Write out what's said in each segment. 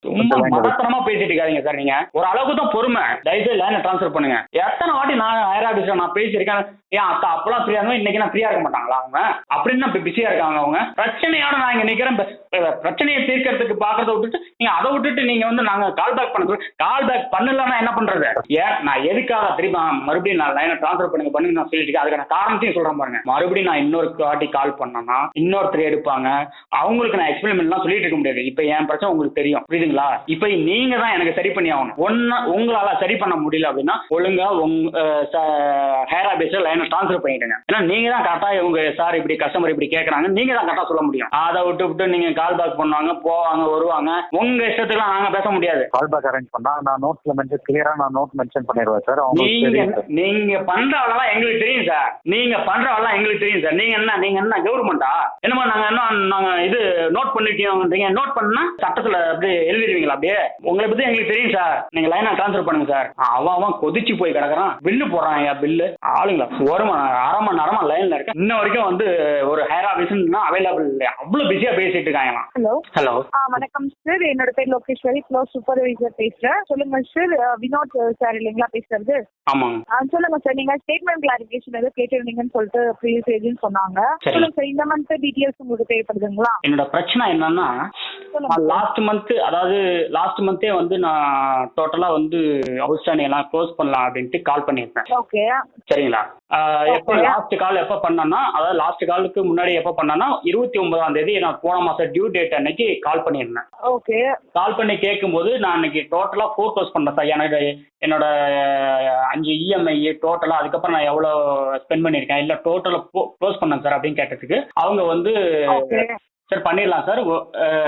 ரொம்ப மடத்தனமா பேசிட்டு இருக்காதீங்க சார். நீங்க ஒரு அளவுக்கு தான் பொறுமை. தயவுசெய்து லைனை ட்ரான்ஸ்ஃபர் பண்ணுங்க. எத்தனை வாட்டி நான் ஹையர் ஆபீஸ்ல நான் பேசியிருக்கேன். ஏன் அக்கா அப்பெல்லாம் ஃப்ரீயா இருந்தா இன்னைக்கு நான் ஃப்ரீயா இருக்க மாட்டாங்களா அவங்க? அப்படின்னு இப்ப பிஸியா இருக்காங்க அவங்க. பிரச்சனையோட நான் இங்க நிக்கிறேன். பிரச்சனையை தீர்க்கறதுக்கு பாக்குறத விட்டுட்டு நீங்க அதை விட்டுட்டு நீங்க வந்து நாங்க கால் பேக் பண்ண கால் பேக் பண்ணலன்னா என்ன பண்றது? ஏன் நான் எதுக்காக திரும்ப மறுபடியும் நான் லைனை ட்ரான்ஸ்ஃபர் பண்ணுங்க நான் சொல்லிட்டு அதுக்கான காரணத்தையும் சொல்றேன் பாருங்க. மறுபடியும் நான் இன்னொரு வாட்டி கால் பண்ணேன்னா இன்னொருத்தர் எடுப்பாங்க. அவங்களுக்கு நான் எக்ஸ்பிளைன்லாம் சொல்லிட்டு இருக்க முடியாது. இப்ப என் பிரச்சனை உங்களுக்கு தெரியும், புரியுதுங்களா? இப்ப நீங்க தான் எனக்கு சரி பண்ணி ஆகணும். உங்களால சரி பண்ண முடியல அப்படின்னா ஒழுங்கா ஹேர் ஆபீஸ்ல லைனை ட்ரான்ஸ்ஃபர் பண்ணிடுங்க. ஏன்னா நீங்க தான் கரெக்டா இவங்க சார் இப்படி கஸ்டமர் இப்படி கேட்கறாங்க, நீங்க தான் கரெக்டா சொல்ல முடியும். அதை விட்டு நீங்க கால் பேக் பண்ணுவாங்க, போவாங்க, வருவாங்க. உங்க இஷ்டத்துக்குலாம் நாங்க பேச முடியாது. கால் பேக் அரேஞ்ச் பண்ணா நான் நோட்ஸ்ல கிளியரா நான் நோட் மென்ஷன் பண்ணிடுவேன் சார். நீங்க பண்ற வேலை எங்களுக்கு தெரியும் சார். நீங்க பண்ற வேலை எங்களுக்கு தெரியும் சார். நீங்க என்ன கவர்மெண்டா? என்னமா நாங்க இது நோட் பண்ணிட்டீங்க. நோட் பண்ணா சட்டத்துல அப்படியே எழுதிடுவீங்களா? அப்படியே உங்களை பத்தி எங்களுக்கு தெரியும் சார். நீங்க லைனா ட்ரான்ஸ்ஃபர் பண்ணுங்க சார். அவன் கொதிச்சு போய் கிடக்குறான். பில்லு போடுறான். பில்லு ஆளுங்களா அரை மணி நேரமா லைன்ல இருக்க. இன்ன வரைக்கும் வந்து ஒரு ஹையர் ஆபீஸ் அவைலபிள் இல்லை. அவ்வளவு பிஸியா பேசிட்டு இருக்காங்க. ஹலோ வணக்கம் சார். என்னோட பேர் லோகேஸ்வரி, க்ளோஸ் சூப்பர்வைசர் பேசுறேன். சொல்லுங்க சார். வினோத் சார் இல்லைங்களா பேசுறது? ஆமாங்க. சொல்லுங்க சார். நீங்க ஸ்டேட்மெண்ட் கிளாரிபிகேஷன் ஏதோ கேட்டிருந்தீங்கன்னு சொல்லிட்டு ப்ரீவியஸ் ஏஜென்ட் சொன்னாங்க. சொல்லுங்க சார். இந்த மந்த் டீடைல்ஸ் உங்களுக்கு தேவைப்படுதுங்களா? என்னோட பிரச்சனை என்னன்னா லாஸ்ட் மந்தே வந்து நான் டோட்டலா வந்து அவுட்ஸ்டாண்டிங் எல்லாம் க்ளோஸ் பண்ணலாம் அப்படின்ட்டு கால் பண்ணியிருந்தேன். ஓகே சரிங்களா? எப்போ லாஸ்ட் கால் எப்போ பண்ணனா, அதாவது லாஸ்ட் காலுக்கு முன்னாடி எப்போ பண்ணனா 29ஆம் தேதி நான் போன மாசம் டியூ டேட் அன்னைக்கு கால் பண்ணியிருந்தேன். ஓகே கால் பண்ணி கேட்கும்போது நான் இன்னைக்கு டோட்டலா 4 க்ளோஸ் பண்ணேன் சார். என்னோட 5 இஎம்ஐ டோட்டலா அதுக்கப்புறம் நான் எவ்வளவு ஸ்பெண்ட் பண்ணியிருக்கேன் இல்ல டோட்டலா க்ளோஸ் பண்ணேன் சார் அப்படின்னு கேட்டதுக்கு அவங்க வந்து சார் பண்ணிடலாம் சார்,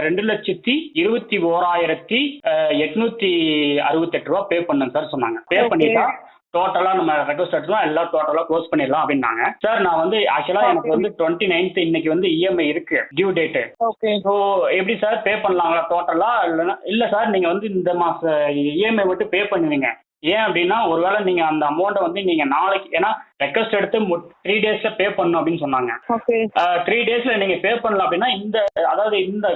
2,21,868 ரூபா பே பண்ணுங்க சார் சொன்னாங்க. பே பண்ணிட்டா டோட்டலா நம்ம ரெக்வஸ்ட் எடுத்துலாம் எல்லாம் டோட்டலா க்ளோஸ் பண்ணிடலாம் அப்படின்னாங்க சார். நான் வந்து ஆக்சுவலா எனக்கு வந்து 29th இன்னைக்கு வந்து இஎம்ஐ இருக்கு டியூ டேட். ஸோ எப்படி சார் பே பண்ணலாங்களா டோட்டலா? இல்ல சார் நீங்க வந்து இந்த மாசம் இஎம்ஐ மட்டும் பே பண்ணுவீங்க. ஏன் அப்படின்னா ஒருவேளை நீங்க அந்த அமௌண்ட்டை வந்து நீங்க நாளைக்கு, ஏன்னா ரெக்வஸ்ட் எடுத்து 3 daysல பே பண்ணணும் அப்படின்னு சொன்னாங்க. 3 daysல நீங்க பே பண்ணல அப்படின்னா இந்த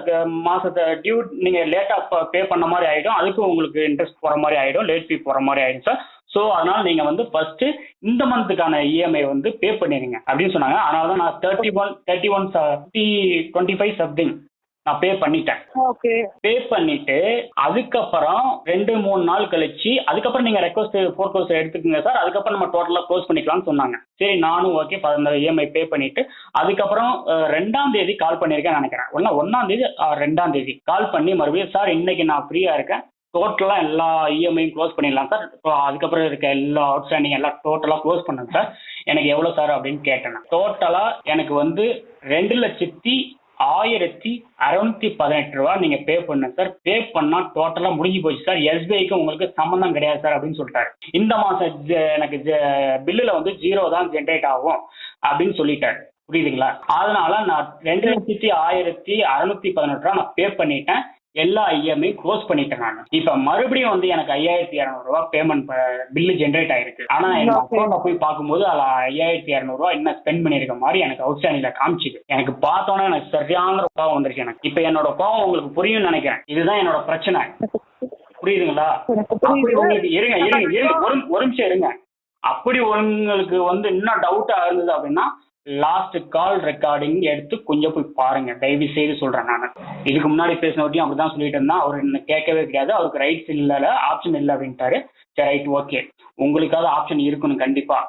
மாசத்தை டியூ நீங்க லேட்டா பே பண்ண மாதிரி ஆயிடும். அதுக்கு உங்களுக்கு இன்ட்ரெஸ்ட் போற மாதிரி ஆயிடும், லேட் ஃபீ போற மாதிரி ஆயிடும் சார். ஸோ அதனால நீங்க வந்து ஃபர்ஸ்ட் இந்த மந்த்துக்கான இஎம்ஐ வந்து பே பண்ணிடுங்க அப்படின்னு சொன்னாங்க. அதனால தான் நான் 25 சம்திங் நான் பே பண்ணிட்டேன். பே பண்ணிட்டு அதுக்கப்புறம் 2-3 நாள் கழிச்சு அதுக்கப்புறம் நீங்க ரெக்வஸ்ட் 4 க்ளோஸ் எடுத்துக்கோங்க சார், அதுக்கப்புறம் நம்ம டோட்டலா க்ளோஸ் பண்ணிக்கலாம்னு சொன்னாங்க. சரி நானும் ஓகே அந்த இஎம்ஐ பே பண்ணிட்டு அதுக்கப்புறம் 2ஆம் தேதி கால் பண்ணியிருக்கேன் நினைக்கிறேன். 1ஆம் தேதி 2ஆம் தேதி கால் பண்ணி மறுபடியும் சார் இன்னைக்கு நான் ஃப்ரீயா இருக்கேன், டோட்டலா எல்லா இஎம்ஐயும் க்ளோஸ் பண்ணிடலாம் சார், அதுக்கப்புறம் இருக்க எல்லா அவுட்ஸ்டாண்டிங் எல்லாம் டோட்டலா க்ளோஸ் பண்ணுங்க சார், எனக்கு எவ்வளவு சார் அப்படின்னு கேட்டேன். டோட்டலா எனக்கு வந்து 2,06,618 ரூபா நீங்க பே பண்ணுங்க சார். பே பண்ணா டோட்டலா முடிஞ்சு போச்சு சார். எஸ்பிஐக்கு உங்களுக்கு சம்பந்தம் கிடையாது சார் அப்படின்னு சொல்லிட்டாரு. இந்த மாசம் எனக்கு பில்லுல வந்து 0 தான் ஜென்ரேட் ஆகும் அப்படின்னு சொல்லிட்டாரு. புரியுதுங்களா? அதனால நான் 2,06,618 ரூபா நான் பே பண்ணிட்டேன். எல்லா இஎம்ஐ க்ளோஸ் பண்ணிட்டேன் நான். இப்ப மறுபடியும் வந்து எனக்கு 5,200 ரூபா பேமெண்ட் பில்லு ஜென்ரேட் ஆயிருக்கு. ஆனா எங்க அக்கௌண்ட்ல போய் பார்க்கும்போது அதுல 5,200 ரூபா என்ன ஸ்பெண்ட் பண்ணிருக்க மாதிரி எனக்கு அவுட்ஸ்டாண்டிங்ல காமிச்சுது. எனக்கு பார்த்தோன்னா எனக்கு சரியான கோவம் வந்துருச்சு எனக்கு. இப்ப என்னோட கோவம் உங்களுக்கு புரியும் நினைக்கிறேன். இதுதான் என்னோட பிரச்சனை. புரியுதுங்களா? அப்படி உங்களுக்கு இருங்க ஒரு நிமிஷம் இருங்க. அப்படி உங்களுக்கு வந்து இன்னும் டவுட்டா இருந்தது அப்படின்னா லாஸ்ட் கால் ரெக்கார்டிங் எடுத்து கொஞ்சம் போய் பாருங்க, தயவு செய்து சொல்றேன். நான் இதுக்கு முன்னாடி பேசினவரையும் அப்படிதான் சொல்லிட்டு இருந்தா, அவர் என்ன கேட்கவே கிடையாது, அவருக்கு ரைட்ஸ் இல்ல, ஆப்ஷன் இல்லை அப்படின்ட்டாரு. சரி ரைட் ஓகே, உங்களுக்காவது ஆப்ஷன் இருக்கணும் கண்டிப்பா.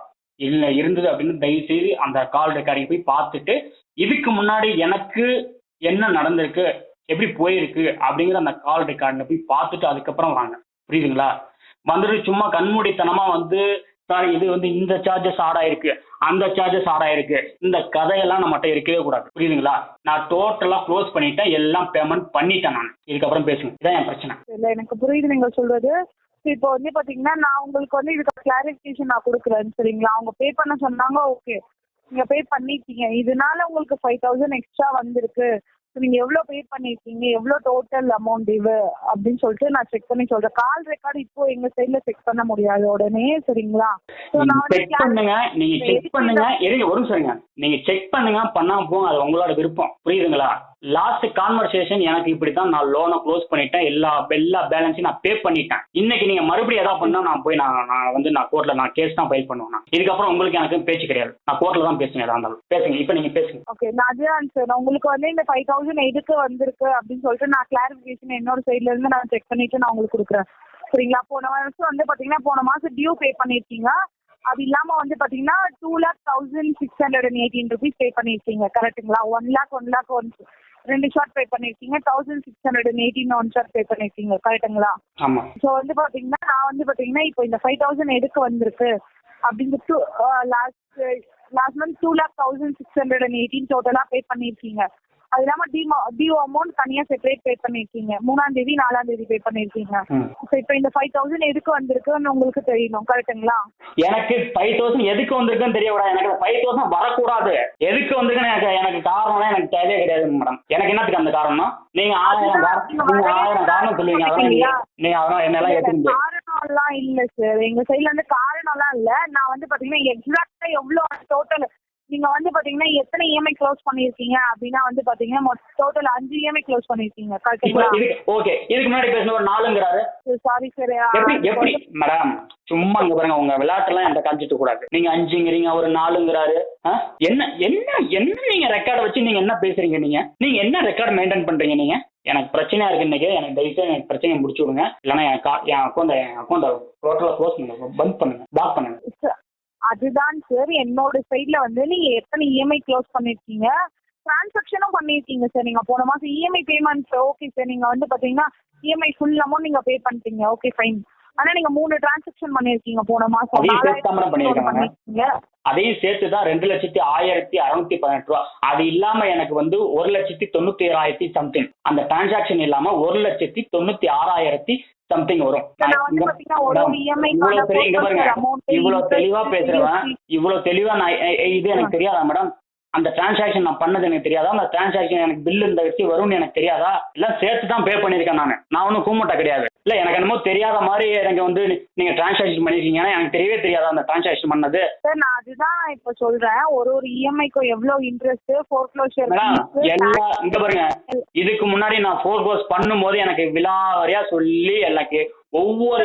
இல்ல இருந்தது அப்படின்னு தயவு செய்து அந்த கால் ரெக்கார்டிங் போய் பார்த்துட்டு இதுக்கு முன்னாடி எனக்கு என்ன நடந்திருக்கு, எப்படி போயிருக்கு அப்படிங்கிற அந்த கால் ரெக்கார்டில் போய் பார்த்துட்டு அதுக்கப்புறம் வாங்க. புரியுதுங்களா? வந்துட்டு சும்மா கண்மூடித்தனமா வந்து சார் இது வந்து இந்த சார்ஜஸ் ஆட் ஆயிருக்கு, அந்த சார்ஜஸ் ஆட் ஆயிருக்கு, இந்த கதையெல்லாம் நம்மகிட்ட இருக்கவே கூடாது. புரியுதுங்களா? நான் டோட்டலா க்ளோஸ் பண்ணிட்டேன், எல்லாம் பேமெண்ட் பண்ணிட்டேன். நான் இதுக்கப்புறம் பேசுங்க, இதான் என் பிரச்சனை. இல்ல எனக்கு புரியுது நீங்க சொல்றது. இப்போ வந்து பாத்தீங்கன்னா நான் உங்களுக்கு வந்து இதுக்கு கிளாரிபிகேஷன் நான் கொடுக்குறேன் சரிங்களா? அவங்க பே பண்ண சொன்னாங்க, ஓகே நீங்க பே பண்ணிட்டீங்க, இதனால உங்களுக்கு 5,000 எக்ஸ்ட்ரா வந்திருக்கு, நீங்க எவ்வளவு பே பண்ணிருக்கீங்க, எவ்வளவு டோட்டல் அமௌண்ட் இது அப்படின்னு சொல்லிட்டு நான் செக் பண்ணி சொல்றேன். கால் ரெக்கார்டு இப்போ எங்க சைட்ல செக் பண்ண முடியாது உடனே சரிங்களா? செக் பண்ணுங்க, நீங்க செக் பண்ணுங்க. இருங்க ஒரு நிமிஷம். நீங்க செக் பண்ணுங்க, பண்ணாம போங்க, அது உங்களோட விருப்பம். புரியுதுங்களா? லாஸ்ட் கான்வர்சேஷன் எனக்கு இப்படித்தான், நான் லோனை க்ளோஸ் பண்ணிட்டேன், எல்லா பேலன்ஸையும் நான் பே பண்ணிட்டேன். இன்னைக்கு நீங்க மறுபடியும் ஏதாவது பண்ணா நான் போய் நான் கோர்ட்ல நான் கேஸ் தான் ஃபைல் பண்ணுவேன். நான் இதுக்கப்புறம் உங்களுக்கு எனக்கு பேச்சு கிடையாது, நான் கோர்ட்ல தான் பேசுங்க. ஏதா இருந்தாலும் பேசுங்க, இப்போ நீங்க பேசுங்க. ஓகே, நான் அதுதான் சார் உங்களுக்கு வந்து இந்த 5,000 எதுக்கு வந்திருக்கு அப்படின்னு சொல்லிட்டு நான் கிளாரிஃபிகேஷன் என்னோட சைட்ல இருந்து நான் செக் பண்ணிட்டு நான் உங்களுக்கு கொடுக்குறேன். சரிங்களா? போன வருஷம் வந்து பாத்தீங்கன்னா போன மாசம் டியூ பே பண்ணிருக்கீங்க. அது இல்லாம வந்து பாத்தீங்கன்னா 2,01,618 rupees பே பண்ணிருக்கீங்க. கரெக்ட்டுங்களா? 1,00,000 2 ஷார்ட் பே பண்ணிருக்கீங்க. 1,618 1 ஷார்ட் பே பண்ணிருக்கீங்க. கரெக்ட்டுங்களா? ஆமா. ஸோ வந்து பாத்தீங்கன்னா நான் வந்து பாத்தீங்கன்னா இப்போ இந்த 5,000 எதுக்கு வந்திருக்கு அப்படின்னு லாஸ்ட் மந்த் 2,01,618 டோட்டலா பே பண்ணிருக்கீங்க. அது இல்லாம டியூ அமௌண்ட் தனியா செப்பரேட் பே பண்ணிருக்கீங்க. 3ஆம் தேதி 4ஆம் தேதி பே பண்ணிருக்கீங்க. இப்போ இந்த 5,000 எதுக்கு வந்திருக்குன்னு உங்களுக்கு தெரியணும். கரெக்ட்டுங்களா? எனக்கு 5,000 எதுக்கு வந்திருக்குன்னு தெரியக்கூடாது. எனக்கு 5,000 வரக்கூடாது. எதுக்கு வந்திருக்குன்னு எனக்கு காரணம் எனக்கு தேவையே கிடையாது மேடம். எனக்கு என்னத்துக்கு அந்த காரணம்? நீங்க 1000 காரணம் சொல்லுவீங்க. நீங்க அதெல்லாம் என்னெல்லாம் ஏத்துக்க காரணம்லாம் இல்ல சார், எங்க சைட்ல இருந்து காரணம்லாம் இல்ல. நான் வந்து பாத்தீங்கன்னா எக்ஸாக்டா எவ்வளவு டோட்டல் நீங்க வந்து பாத்தீங்கன்னா எத்தனை இஎம்ஐ க்ளோஸ் பண்ணிருக்கீங்க அப்படின்னா வந்து பாத்தீங்கன்னா டோட்டல் 5 இஎம்ஐ க்ளோஸ் பண்ணிருக்கீங்க. கரெக்ட்டுங்களா? ஓகே, இதுக்கு முன்னாடி பேசின ஒரு 4ங்கிறாரு. Sorry sir. எப்படி மேடம் சும்மா இங்க பாருங்க, உங்க விளையாட்டுலாம் என்கிட்ட காமிச்சிட்டு கூடாது. நீங்க 5ங்கிறீங்க, ஒரு 4ங்கிறாரு. என்ன என்ன என்ன நீங்க ரெக்கார்டை வச்சு நீங்க என்ன பேசுறீங்க? நீங்க என்ன ரெக்கார்ட் மெயின்டைன் பண்றீங்க? நீங்க எனக்கு பிரச்சனையா இருக்கு இன்னைக்கு. எனக்கு தயவுசெய்து எனக்கு பிரச்சனையை முடிச்சு விடுங்க. இல்லைன்னா என் அக்கௌண்ட் டோட்டலா க்ளோஸ் பண்ணுங்க, பந்த் பண்ணுங்க, பிளாக் பண்ணுங்க. அதுதான் சார் என்னோட சைட்ல வந்து நீங்க எத்தனை இஎம்ஐ க்ளோஸ் பண்ணிருக்கீங்க, டிரான்சாக்ஷனும் பண்ணிருக்கீங்க சார். நீங்க போன மாசம் இஎம்ஐ பேமெண்ட் ஓகே சார். நீங்க வந்து பாத்தீங்கன்னா இஎம்ஐ ஃபுல் அமௌண்ட் நீங்க பே பண்ணிட்டீங்க. Okay fine. ஆனா நீங்க 3 டிரான்சாக்ஷன் பண்ணிருக்கீங்க போன மாசம். பண்ணிருக்கீங்க. அதையும் சேர்த்துதான் 2,01,618 ரூபா. அது இல்லாம எனக்கு வந்து 1,97,000 சம்திங். அந்த டிரான்சாக்ஷன் இல்லாம 1,96,000 சம்திங் வரும். இவ்வளவு தெளிவா பேசுறவன், இவ்வளவு தெளிவா நான் இது எனக்கு தெரியாதா மேடம்? அந்த டிரான்சாக்ஷன் நான் பண்ணது எனக்கு தெரியாதா? அந்த டிரான்சாக்ஷன் எனக்கு பில் இந்த வச்சு வரும்னு எனக்கு தெரியாதா? எல்லாம் சேர்த்து தான் பே பண்ணிருக்கேன். நான் ஒன்றும் கூமட்டா கிடையாது. இல்ல எனக்கு என்னமோ தெரியாத மாதிரி எனக்கு வந்து நீங்க டிரான்சாக்ஷன் பண்ணிருக்கீங்கன்னா எனக்கு தெரியவே தெரியாதா அந்த டிரான்சாக்ஷன் பண்ணது? சார் நான் அதுதான் இப்ப சொல்றேன். ஒரு இஎம்ஐக்கு எவ்வளவு இன்ட்ரெஸ்ட், ஃபோர்க்ளோஷர் எல்லா இங்க பாருங்க, இதுக்கு முன்னாடி நான் ஃபோர்க்ளோஸ் பண்ணும்போது எனக்கு விலாவரியா சொல்லி எனக்கு ஒவ்வொரு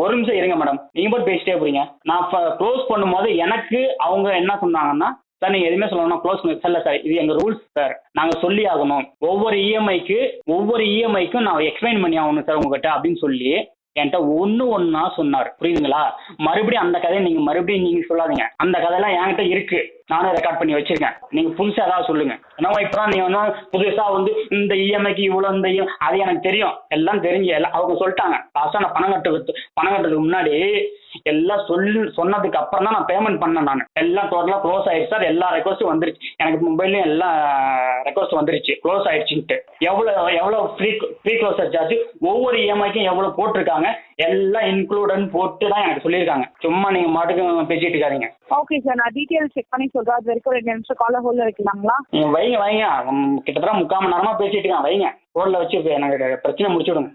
ஒரு நிமிஷம் இருங்க மேடம். நீங்க போய் பேசிட்டே போறீங்க. நான் க்ளோஸ் பண்ணும்போது எனக்கு அவங்க என்ன சொன்னாங்கன்னா, சார் நீங்க எதுவுமே சொல்லணும், க்ளோஸ் பண்ணல சார், இது எங்க ரூல்ஸ் சார், நாங்க சொல்லி ஆகணும். ஒவ்வொரு இஎம்ஐக்கும் நான் எக்ஸ்பிளைன் பண்ணி ஆகணும் சார் உங்ககிட்ட அப்படின்னு சொல்லி என்கிட்ட ஒன்னா சொன்னார். புரியுதுங்களா? மறுபடியும் அந்த கதையை நீங்க சொல்லாதீங்க. அந்த கதையெல்லாம் என்கிட்ட இருக்கு, நானும் ரெக்கார்ட் பண்ணி வச்சிருக்கேன். நீங்க புதுசா ஏதாவது சொல்லுங்க. ஏன்னா இப்பதான் நீங்க வந்து புதுசா வந்து இந்த இஎம்ஐக்கு இவ்வளவு இந்த அது எனக்கு தெரியும், எல்லாம் தெரிஞ்சு எல்லாம் அவங்க சொல்லிட்டாங்க. லாஸ்டா நான் பணம் கட்டுறதுக்கு முன்னாடி எல்லாம் சொன்னதுக்கு அப்புறம் தான் நான் பேமெண்ட் பண்ணேன். நான் எல்லாம் டோட்டலா க்ளோஸ் ஆயிடுச்சு சார். எல்லா ரெக்வஸ்டும் வந்துருச்சு எனக்கு, மொபைல்லையும் எல்லா ரெக்வஸ்ட் வந்துருச்சு க்ளோஸ் ஆயிடுச்சுன்ட்டு. எவ்வளவு ஃப்ரீ க்ளோசர் சார்ஜ், ஒவ்வொரு இஎம்ஐக்கும் எவ்வளவு போட்டிருக்காங்க, எல்லாம் இன்க்ளூடன் போட்டு தான் எனக்கு சொல்லியிருக்காங்க. சும்மா நீங்க மாட்டுக்கு பேசிட்டு இருக்காதீங்க. ஓகே சார், நான் டீடைல் செக் பண்ணி சொல்றேன். அது வரைக்கும் 2 நிமிஷம் கால ஹோல்ல வைக்கலாங்களா? நீங்க வைங்க. கிட்டத்தட்ட 3/4 மணி நேரமா பேசிட்டு இருக்கான். வைங்க, ஹோல்ல வச்சு எனக்கு பிரச்சனை முடிச்சு விடுங்க.